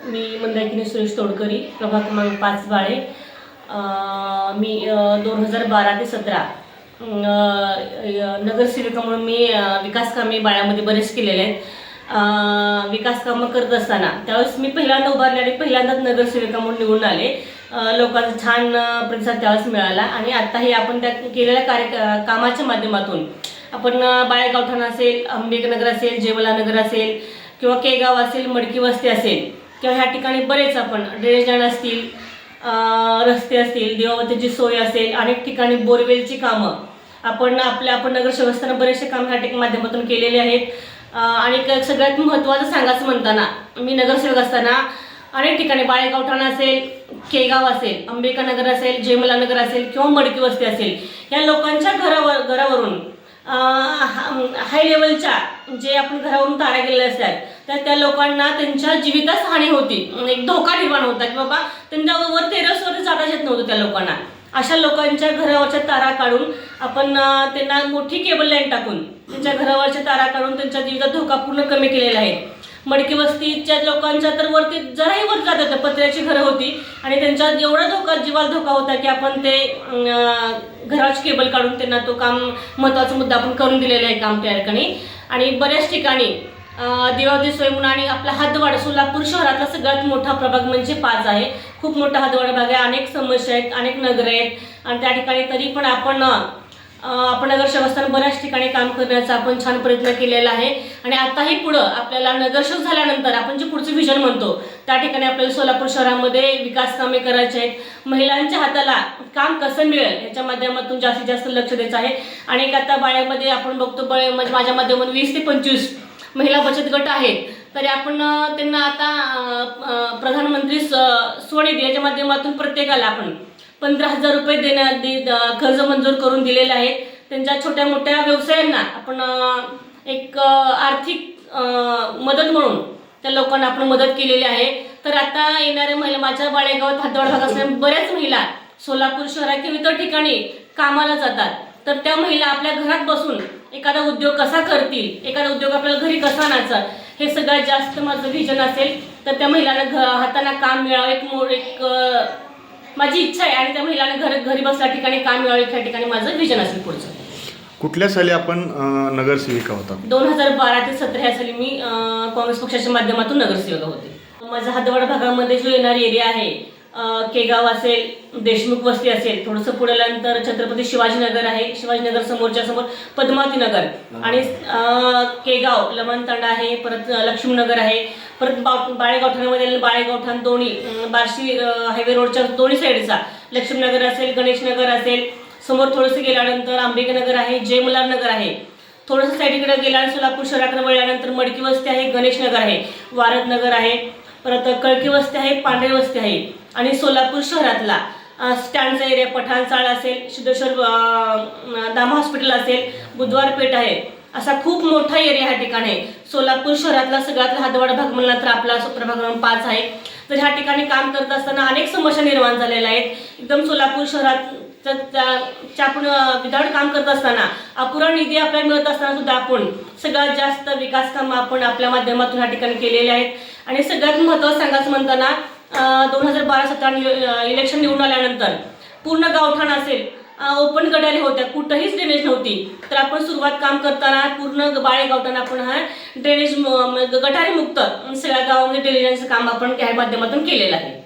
मी मंदाकिनी सुरेश तोडकरी, प्रभाग क्रमांक 5 बाळे. मी 2012 ते 17 नगरसेविका म्हणून मी विकास कामे बाळ्यामध्ये बरेच केलेले आहेत. विकास कामं करत असताना त्यावेळेस मी पहिल्यांदा उभारले आणि पहिल्यांदाच नगरसेविका म्हणून निवडून आले. लोकांचा छान प्रतिसाद त्यावेळेस मिळाला आणि आत्ताही आपण त्या केलेल्या कामाच्या माध्यमातून आपण बाळे गावठाण असेल, अंबेनगर असेल, जेवलानगर असेल किंवा केगाव असेल, मडकी वस्ती असेल किंवा ह्या ठिकाणी बरेच आपण ड्रेनेज लाईन असतील, रस्ते असतील, देवावतीची सोय असेल, अनेक ठिकाणी बोरवेलची कामं आपण नगरसेवक असताना बरेचसे काम ह्या माध्यमातून केलेले आहेत. आणि सगळ्यात महत्त्वाचं सांगायचं म्हणताना मी नगरसेवक असताना अनेक ठिकाणी बाळे गावठाण असेल, केगाव असेल, अंबेनगर असेल, जेमलानगर असेल किंवा मडकी वस्ती असेल, या लोकांच्या घरावरून हाय लेवलच्या जे आपण घरावरून तारा गेलेले असतात तर त्या लोकांना त्यांच्या जीवितास हानी होती, एक धोका निर्माण होता की बाबा त्यांच्यावर टेरेसवर जाता येत नव्हतं. त्या लोकांना अशा लोकांच्या घरावरच्या तारा काढून आपण त्यांना मोठी केबल लाईन टाकून त्यांच्या घरावरच्या तारा काढून त्यांच्या जीविताचा धोका पूर्ण कमी केलेला आहे. मडकी वस्तीच्या लोकांच्या तर वरती जराही वर जात होतं, पत्र्याची घरं होती आणि त्यांचा एवढा जीवाला धोका होता की आपण ते घराची केबल काढून त्यांना तो काम महत्त्वाचा मुद्दा आपण करून दिलेला आहे काम त्या ठिकाणी. आणि बऱ्याच ठिकाणी देवावती सोय म्हणून आणि आपला हदवाड सोलापूर शहरातला सगळ्यात मोठा प्रभाग म्हणजे 5 आहे. खूप मोठा हदवाड भाग आहे, अनेक समस्या आहेत, अनेक नगर आहेत आणि त्या ठिकाणी तरी पण आपण नगरसेवक असताना बऱ्याच ठिकाणी काम करण्याचा आपण छान प्रयत्न केलेला आहे. आणि आताही पुढं आपल्याला नगरसेवक झाल्यानंतर आपण जे पुढचं व्हिजन म्हणतो त्या ठिकाणी आपल्याला सोलापूर शहरामध्ये विकास कामे करायचे आहेत. महिलांच्या हाताला काम कसं मिळेल याच्या माध्यमातून जास्तीत जास्त लक्ष द्यायचं आहे. आणि आता बाळ्यामध्ये आपण बघतो म्हणजे माझ्या माध्यमातून 20 ते 25 महिला बचत गट आहेत. तरी आपण त्यांना आता प्रधानमंत्री स्वनिधी याच्या माध्यमातून प्रत्येकाला आपण 15,000 रुपये कर्ज मंजूर करून दिलेले आहेत. त्यांच्या छोट्या मोठ्या व्यवसायांना आपण एक आर्थिक मदत म्हणून त्या लोकांना आपण मदत केलेली आहे. तर आता येणाऱ्या महिला माझ्या बाळेगावात हदवाड भाग असणाऱ्या बऱ्याच महिला सोलापूर शहरात किंवा इतर ठिकाणी कामाला जातात. तर त्या महिला आपल्या घरात बसून एखादा उद्योग कसा करतील, एखादा उद्योग आपल्याला घरी कसा आणायचा, हे सगळ्यात जास्त माझं व्हिजन असेल. तर त्या महिलांना हाताना काम मिळावं एक माझी इच्छा आहे आणि त्या महिलांना घरी बसल्या ठिकाणी काम मिळावे त्या ठिकाणी माझं व्हिजन असेल पुढचं. कुठल्या साली आपण नगरसेविका होता? 2012 ते 17 या साली मी काँग्रेस पक्षाच्या माध्यमातून नगरसेविका होते. माझा हदवाड भागामध्ये जो येणारा एरिया आहे, केगाव असेल, देशमुख वस्ती असेल, थोडंसं पुढे आल्यानंतर छत्रपती शिवाजीनगर आहे, शिवाजीनगर समोरच्या समोर पद्मावती नगर आणि केगाव लमणतांडा आहे, परत लक्ष्मीनगर आहे, परत बाळे गावठाणामध्ये बाळे गावठाण दोन्ही बार्शी हायवे रोडच्या दोन्ही साईडचा लक्ष्मीनगर असेल, गणेशनगर असेल, समोर थोडंसं गेल्यानंतर अंबेनगर आहे, जयमलानगर आहे, थोडंसं साईडकडे गेल्यानंतर सोलापूर शहराकडे वळल्यानंतर मडकी वस्ती आहे, गणेशनगर आहे, वारदनगर आहे, परत कळकी वस्ती आहे, पांढरे वस्ती आहे आणि सोलापूर शहरातला स्टँडचा एरिया पठाणचाळ असेल, सिद्धेश्वर दामा हॉस्पिटल असेल, बुधवार पेठ आहे, असा खूप मोठा एरिया ह्या ठिकाणी आहे. सोलापूर शहरातला सगळ्यातला हदवाड भाग म्हणला तर आपला प्रभाग क्रमांक 5 आहे. तर ह्या ठिकाणी काम करत असताना अनेक समस्या निर्माण झालेल्या आहेत. एकदम सोलापूर शहरात आपण विदाउट काम करत असताना अपुरा निधी आपल्याला मिळत असताना सुद्धा आपण सगळ्यात जास्त विकास कामं आपण आपल्या माध्यमातून ह्या ठिकाणी केलेले आहेत. आणि सगळ्यात महत्त्वाचं सांगायचं म्हणताना 2012-17 इलेक्शन निवडून आल्यानंतर पूर्ण गावठाण असेल, ओपन गटारी होत्या, कुठंहीच ड्रेनेज नव्हती. तर आपण सुरुवात काम करताना पूर्ण बाळे गावठाण आपण हा ड्रेनेज गटारी मुक्त सगळ्या गावामध्ये ड्रेनेजचं काम आपण या माध्यमातून केलेलं आहे.